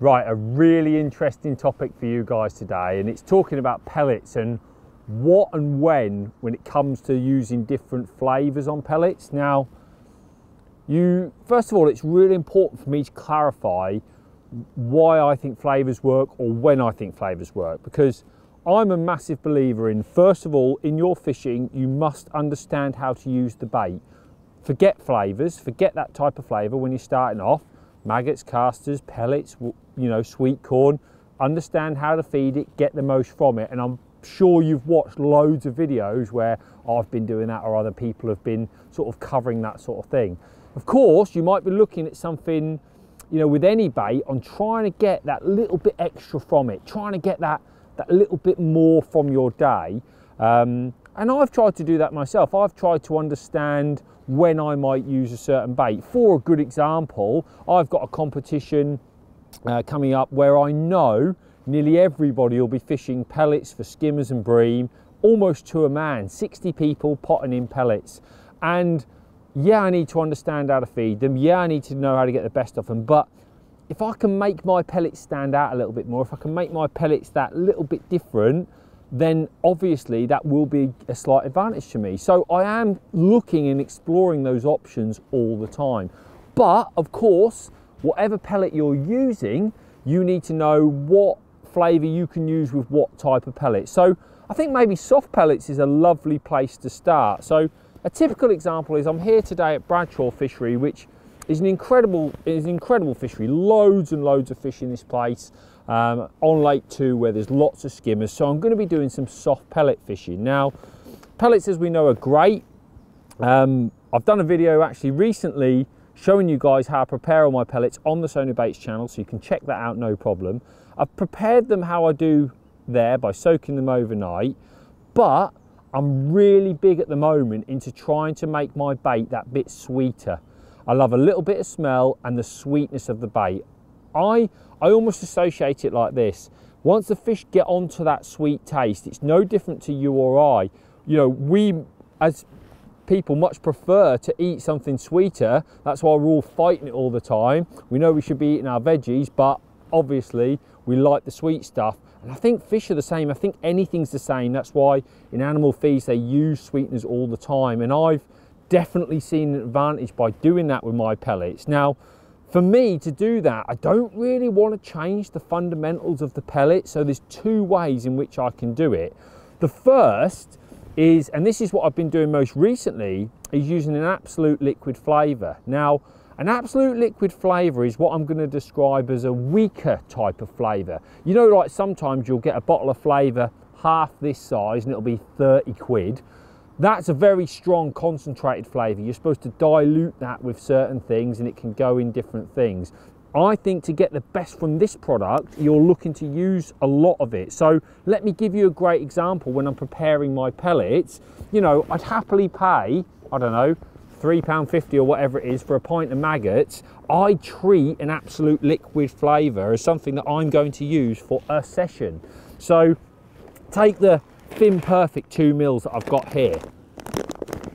Right, a really interesting topic for you guys today, and it's talking about pellets and what and when it comes to using different flavours on pellets. Now, first of all, it's really important for me to clarify why I think flavours work or when I think flavours work, because I'm a massive believer in, first of all, in your fishing, you must understand how to use the bait. Forget flavours, forget that type of flavour when you're starting off. Maggots, casters, pellets, you know, sweet corn. Understand how to feed it, get the most from it. And I'm sure you've watched loads of videos where I've been doing that or other people have been sort of covering that sort of thing. Of course, you might be looking at something, you know, with any bait on trying to get that little bit extra from it, trying to get that little bit more from your day. And I've tried to do that myself. I've tried to understand when I might use a certain bait. For a good example, I've got a competition coming up where I know nearly everybody will be fishing pellets for skimmers and bream, almost to a man, 60 people potting in pellets. And yeah, I need to understand how to feed them. Yeah, I need to know how to get the best of them. But if I can make my pellets stand out a little bit more, if I can make my pellets that little bit different, then obviously that will be a slight advantage to me. So I am looking and exploring those options all the time. But of course, whatever pellet you're using, you need to know what flavour you can use with what type of pellet. So I think maybe soft pellets is a lovely place to start. So a typical example is I'm here today at Bradshaw Fishery, which is an incredible fishery. Loads and loads of fish in this place. On Lake 2 where there's lots of skimmers, so I'm going to be doing some soft pellet fishing. Now, pellets, as we know, are great. I've done a video actually recently showing you guys how I prepare all my pellets on the Sonubaits channel, so you can check that out, no problem. I've prepared them how I do there by soaking them overnight, but I'm really big at the moment into trying to make my bait that bit sweeter. I love a little bit of smell and the sweetness of the bait. I almost associate it like this. Once the fish get onto that sweet taste, it's no different to you or I. You know, we as people much prefer to eat something sweeter. That's why we're all fighting it all the time. We know we should be eating our veggies, but obviously we like the sweet stuff. And I think fish are the same. I think anything's the same. That's why in animal feeds they use sweeteners all the time. And I've definitely seen an advantage by doing that with my pellets. Now, for me to do that, I don't really want to change the fundamentals of the pellet. So there's two ways in which I can do it. The first is, and this is what I've been doing most recently, is using an absolute liquid flavour. Now, an absolute liquid flavour is what I'm going to describe as a weaker type of flavour. You know, like sometimes you'll get a bottle of flavour half this size and it'll be 30 quid. That's a very strong concentrated flavour. You're supposed to dilute that with certain things and it can go in different things. I think to get the best from this product, you're looking to use a lot of it. So let me give you a great example. When I'm preparing my pellets, you know, I'd happily pay, I don't know, £3.50 or whatever it is for a pint of maggots. I treat an absolute liquid flavour as something that I'm going to use for a session. So take the Thin Perfect 2 mils that I've got here.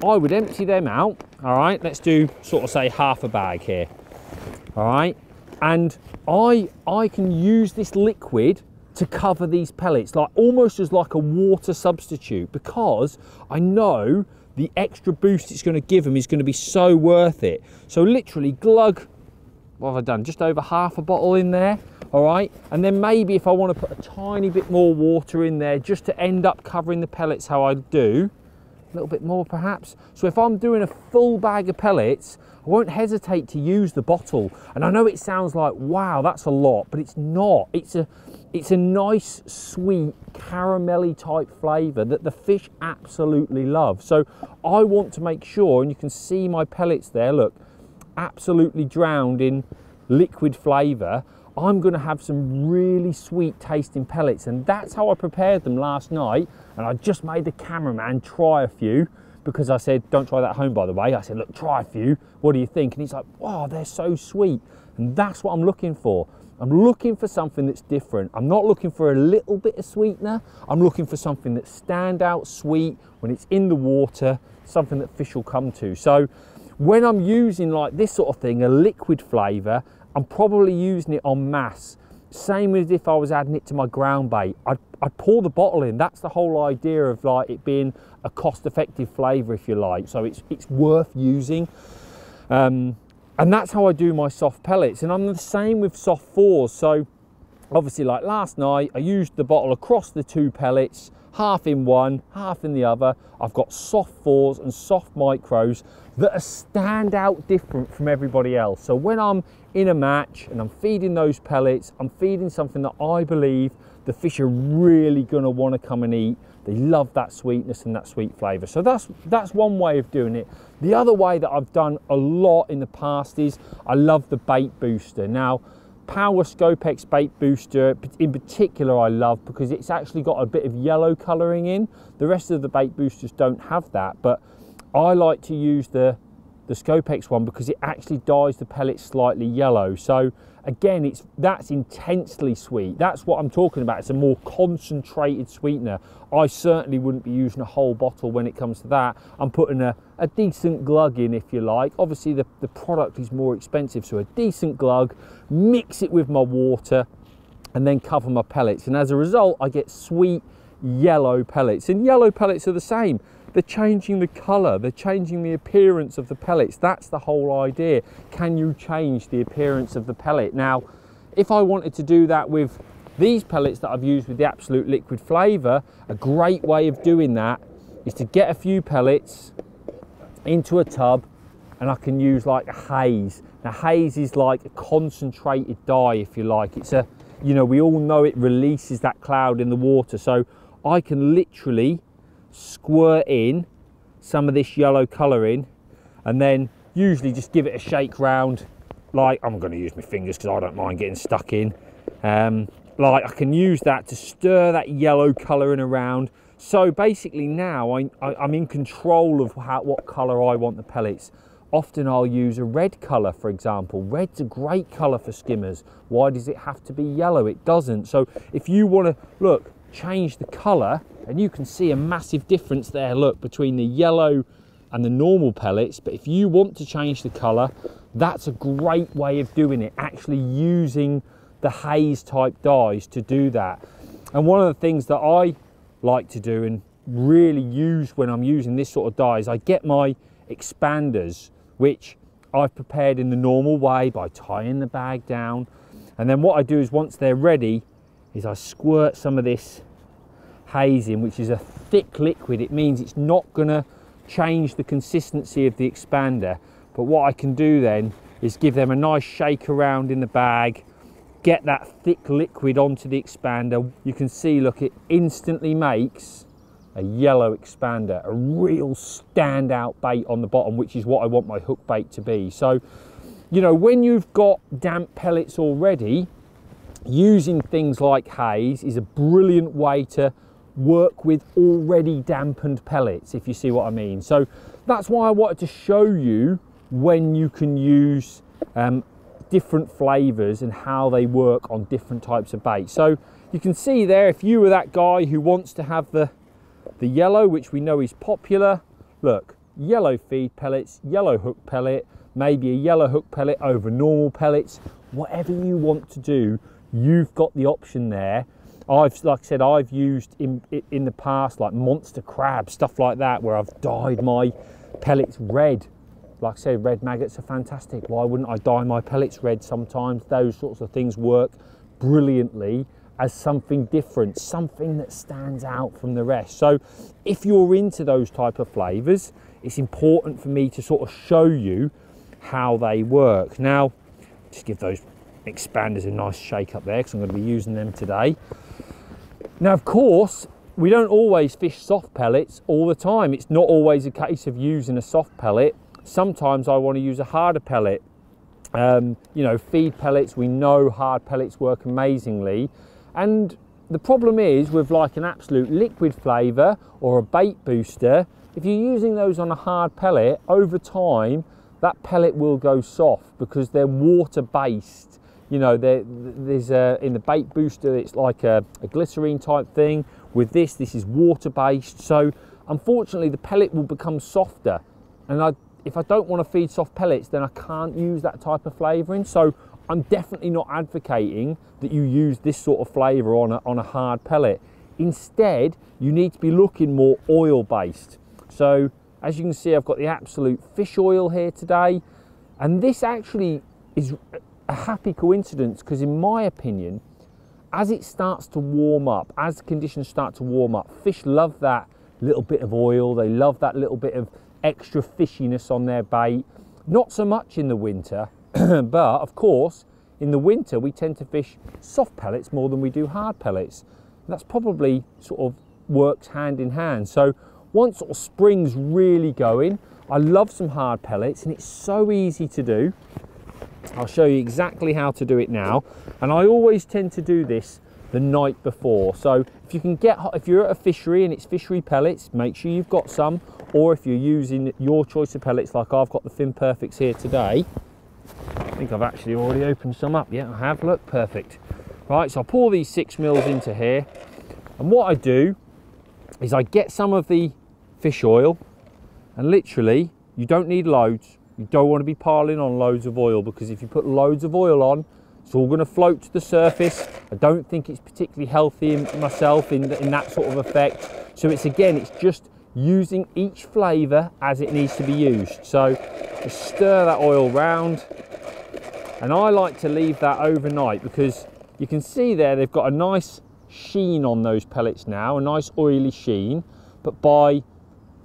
I would empty them out, all right? Let's do sort of say half a bag here, all right? And I can use this liquid to cover these pellets, like almost as like a water substitute, because I know the extra boost it's going to give them is going to be so worth it. So literally glug, what have I done? Just over half a bottle in there. All right, and then maybe if I want to put a tiny bit more water in there just to end up covering the pellets how I do, a little bit more perhaps. So if I'm doing a full bag of pellets, I won't hesitate to use the bottle. And I know it sounds like, wow, that's a lot, but it's not. It's a nice, sweet, caramelly type flavour that the fish absolutely love. So I want to make sure, and you can see my pellets there, look, absolutely drowned in liquid flavour. I'm going to have some really sweet tasting pellets, and that's how I prepared them last night. And I just made the cameraman try a few, because I said, don't try that at home, by the way. I said, look, try a few, what do you think? And he's like, wow, they're so sweet. And that's what I'm looking for. I'm looking for something that's different. I'm not looking for a little bit of sweetener. I'm looking for something that's stand out sweet when it's in the water, something that fish will come to. So when I'm using like this sort of thing, a liquid flavour, I'm probably using it en masse. Same as if I was adding it to my ground bait. I'd pour the bottle in. That's the whole idea of like it being a cost-effective flavour, if you like. So it's worth using. And that's how I do my soft pellets. And I'm the same with soft fours. So obviously, like last night, I used the bottle across the 2 pellets, half in one, half in the other. I've got soft fours and soft micros that are stand out different from everybody else. So when I'm in a match and I'm feeding those pellets, I'm feeding something that I believe the fish are really gonna wanna come and eat. They love that sweetness and that sweet flavour. So that's one way of doing it. The other way that I've done a lot in the past is I love the bait booster. Now, Power Scopex bait booster in particular I love because it's actually got a bit of yellow colouring in. The rest of the bait boosters don't have that, but I like to use the Scopex one because it actually dyes the pellets slightly yellow. So again, that's intensely sweet. That's what I'm talking about. It's a more concentrated sweetener. I certainly wouldn't be using a whole bottle when it comes to that. I'm putting a decent glug in, if you like. Obviously the product is more expensive, so a decent glug, mix it with my water and then cover my pellets. And as a result, I get sweet yellow pellets. And yellow pellets are the same. They're changing the colour, they're changing the appearance of the pellets. That's the whole idea. Can you change the appearance of the pellet? Now, if I wanted to do that with these pellets that I've used with the Absolute Liquid Flavour, a great way of doing that is to get a few pellets into a tub, and I can use like a haze. Now, haze is like a concentrated dye, if you like. It's a, you know, we all know it releases that cloud in the water. So I can literally squirt in some of this yellow colour in, and then usually just give it a shake round. Like, I'm going to use my fingers because I don't mind getting stuck in. Like, I can use that to stir that yellow colour in around. So basically now I'm in control of what colour I want the pellets. Often I'll use a red colour, for example. Red's a great colour for skimmers. Why does it have to be yellow? It doesn't. So if you want to, look, change the colour, and you can see a massive difference there, look, between the yellow and the normal pellets. But if you want to change the colour, that's a great way of doing it, actually using the haze type dyes to do that. And one of the things that I like to do and really use when I'm using this sort of dye is I get my expanders, which I've prepared in the normal way by tying the bag down. And then what I do is once they're ready is I squirt some of this haze in, which is a thick liquid. It means it's not going to change the consistency of the expander, but what I can do then is give them a nice shake around in the bag, get that thick liquid onto the expander. You can see, look, it instantly makes a yellow expander, a real standout bait on the bottom, which is what I want my hook bait to be. So, you know, when you've got damp pellets already, using things like haze is a brilliant way to work with already dampened pellets, if you see what I mean. So that's why I wanted to show you when you can use different flavours and how they work on different types of bait. So you can see there, if you were that guy who wants to have the yellow, which we know is popular, look, yellow feed pellets, yellow hook pellet, maybe a yellow hook pellet over normal pellets, whatever you want to do, you've got the option there. Like I said, I've used in the past like monster crab, stuff like that, where I've dyed my pellets red. Like I said, red maggots are fantastic. Why wouldn't I dye my pellets red sometimes? Those sorts of things work brilliantly as something different, something that stands out from the rest. So if you're into those type of flavours, it's important for me to sort of show you how they work. Now, just give those expanders a nice shake up there because I'm going to be using them today. Now, of course, we don't always fish soft pellets all the time. It's not always a case of using a soft pellet. Sometimes I want to use a harder pellet. You know, feed pellets, we know hard pellets work amazingly. And the problem is with like an Absolute Liquid Flavour or a bait booster, if you're using those on a hard pellet, over time, that pellet will go soft because they're water based. You know, there's in the bait booster, it's like a glycerine type thing. With this is water based. So unfortunately, the pellet will become softer. And if I don't want to feed soft pellets, then I can't use that type of flavouring. So I'm definitely not advocating that you use this sort of flavour on a hard pellet. Instead, you need to be looking more oil based. So as you can see, I've got the absolute fish oil here today, and this actually is a happy coincidence because in my opinion, as it starts to warm up, as conditions start to warm up, fish love that little bit of oil, they love that little bit of extra fishiness on their bait. Not so much in the winter, but of course, in the winter we tend to fish soft pellets more than we do hard pellets. And that's probably sort of works hand in hand. So once sort of spring's really going, I love some hard pellets and it's so easy to do. I'll show you exactly how to do it now. And I always tend to do this the night before. So if you can get, if you're at a fishery and it's fishery pellets, make sure you've got some. Or if you're using your choice of pellets, like I've got the Fin Perfects here today. I think I've actually already opened some up. Yeah, I have, look, perfect. Right, so I'll pour these 6 mils into here. And what I do is I get some of the fish oil, and literally, you don't need loads. You don't want to be piling on loads of oil, because if you put loads of oil on, it's all going to float to the surface. I don't think it's particularly healthy in myself in that sort of effect. So it's, again, it's just using each flavour as it needs to be used. So just stir that oil round, and I like to leave that overnight because you can see there they've got a nice sheen on those pellets now, a nice oily sheen, but by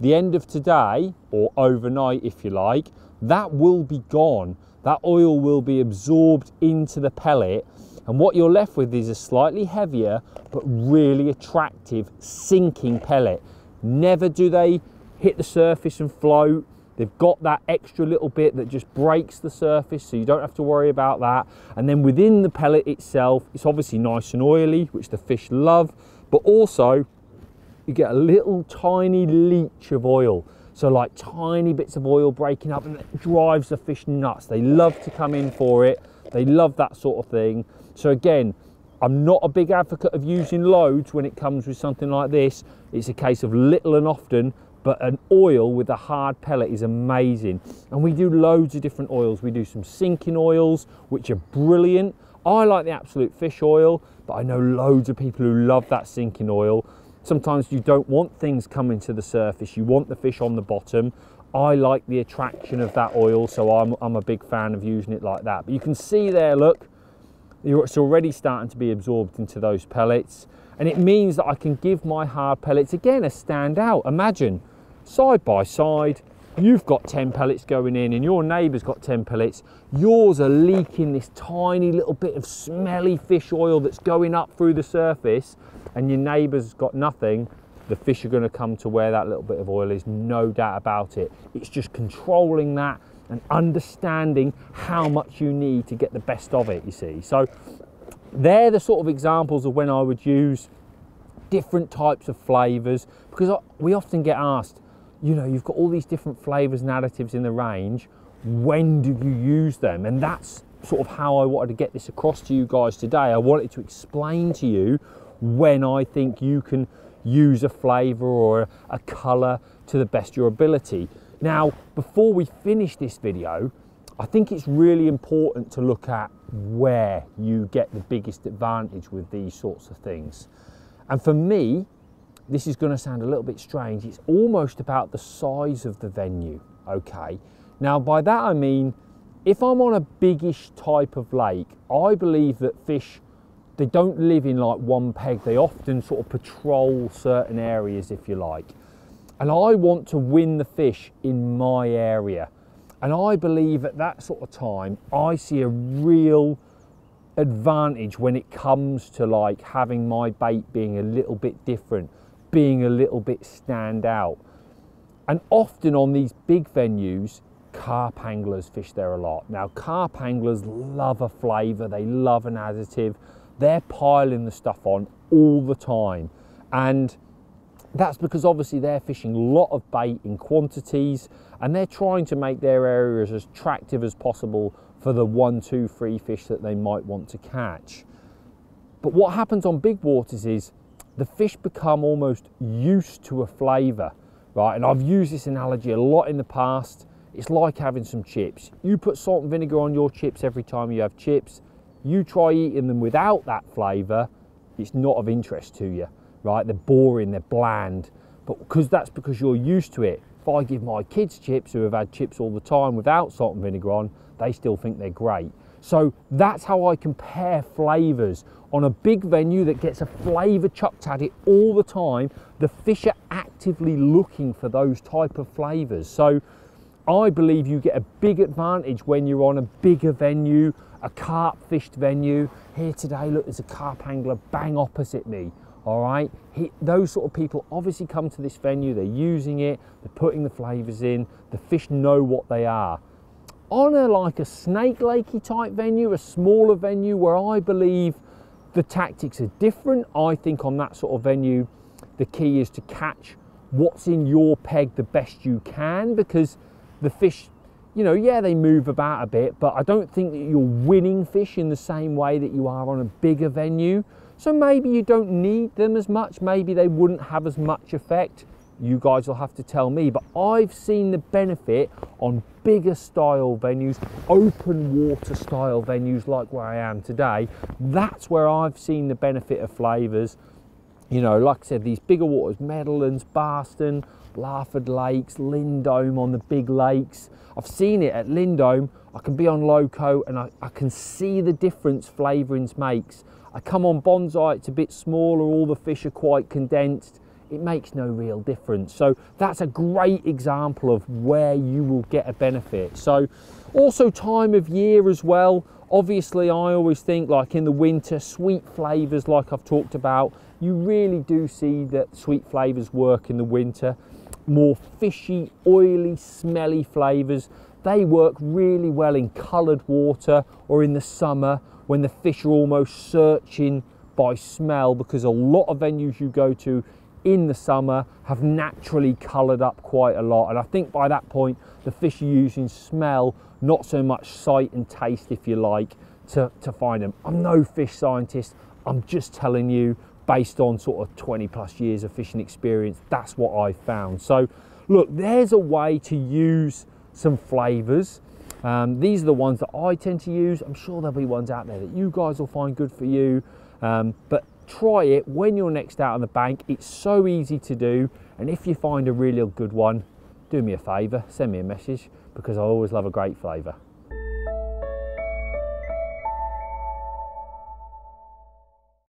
the end of today, or overnight if you like, that will be gone. That oil will be absorbed into the pellet, and what you're left with is a slightly heavier but really attractive sinking pellet. Never do they hit the surface and float. They've got that extra little bit that just breaks the surface, so you don't have to worry about that. And then within the pellet itself, it's obviously nice and oily, which the fish love, but also you get a little tiny leach of oil. So like tiny bits of oil breaking up, and it drives the fish nuts. They love to come in for it. They love that sort of thing. So again, I'm not a big advocate of using loads when it comes with something like this. It's a case of little and often, but an oil with a hard pellet is amazing. And we do loads of different oils. We do some sinking oils, which are brilliant. I like the absolute fish oil, but I know loads of people who love that sinking oil. Sometimes you don't want things coming to the surface. You want the fish on the bottom. I like the attraction of that oil, so I'm a big fan of using it like that. But you can see there, look, it's already starting to be absorbed into those pellets, and it means that I can give my hard pellets again a standout. Imagine side by side, you've got 10 pellets going in and your neighbour's got 10 pellets. Yours are leaking this tiny little bit of smelly fish oil that's going up through the surface, and your neighbour's got nothing. The fish are going to come to where that little bit of oil is, no doubt about it. It's just controlling that and understanding how much you need to get the best of it, you see. So they're the sort of examples of when I would use different types of flavours, because we often get asked, you know, you've got all these different flavours and additives in the range, when do you use them? And that's sort of how I wanted to get this across to you guys today. I wanted to explain to you when I think you can use a flavour or a colour to the best of your ability. Now, before we finish this video, I think it's really important to look at where you get the biggest advantage with these sorts of things. And for me, this is going to sound a little bit strange, it's almost about the size of the venue, okay? Now, by that I mean, if I'm on a biggish type of lake, I believe that fish, they don't live in like one peg. They often sort of patrol certain areas, if you like. And I want to win the fish in my area. And I believe at that sort of time, I see a real advantage when it comes to like having my bait being a little bit different, being a little bit stand out. And often on these big venues, carp anglers fish there a lot. Now, carp anglers love a flavour, they love an additive. They're piling the stuff on all the time. And that's because obviously they're fishing a lot of bait in quantities, and they're trying to make their areas as attractive as possible for the 1, 2, 3 fish that they might want to catch. But what happens on big waters is the fish become almost used to a flavour, right? And I've used this analogy a lot in the past. It's like having some chips. You put salt and vinegar on your chips every time you have chips. You try eating them without that flavour, it's not of interest to you, right? They're boring, they're bland, but that's because you're used to it. If I give my kids chips who have had chips all the time without salt and vinegar on, they still think they're great. So that's how I compare flavours. On a big venue that gets a flavour chucked at it all the time, the fish are actively looking for those type of flavours. So I believe you get a big advantage when you're on a bigger venue, a carp fished venue. Here today, look, there's a carp angler bang opposite me. All right, those sort of people obviously come to this venue, they're using it, they're putting the flavours in, the fish know what they are. On like a Snake Lakey type venue, a smaller venue where I believe the tactics are different, I think on that sort of venue, the key is to catch what's in your peg the best you can, because the fish, you know, yeah, they move about a bit, but I don't think that you're winning fish in the same way that you are on a bigger venue. So maybe you don't need them as much, maybe they wouldn't have as much effect. You guys will have to tell me, but I've seen the benefit on bigger style venues, open water style venues like where I am today. That's where I've seen the benefit of flavours. You know, like I said, these bigger waters, Meadowlands, Barston, Larford Lakes, Lindome on the big lakes. I've seen it at Lindome. I can be on Loco and I can see the difference flavourings makes. I come on Bonsai, it's a bit smaller, all the fish are quite condensed. It makes no real difference. So that's a great example of where you will get a benefit. So also time of year as well. Obviously, I always think like in the winter, sweet flavours like I've talked about, you really do see that sweet flavours work in the winter. More fishy, oily, smelly flavours, they work really well in coloured water or in the summer when the fish are almost searching by smell, because a lot of venues you go to in the summer have naturally coloured up quite a lot, and I think by that point the fish are using smell, not so much sight and taste, if you like, to find them. I'm no fish scientist, I'm just telling you based on sort of 20 plus years of fishing experience, that's what I've found. So look, there's a way to use some flavours. These are the ones that I tend to use. I'm sure there'll be ones out there that you guys will find good for you, but try it when you're next out on the bank. It's so easy to do, and if you find a really good one, do me a favour, send me a message, because I always love a great flavour.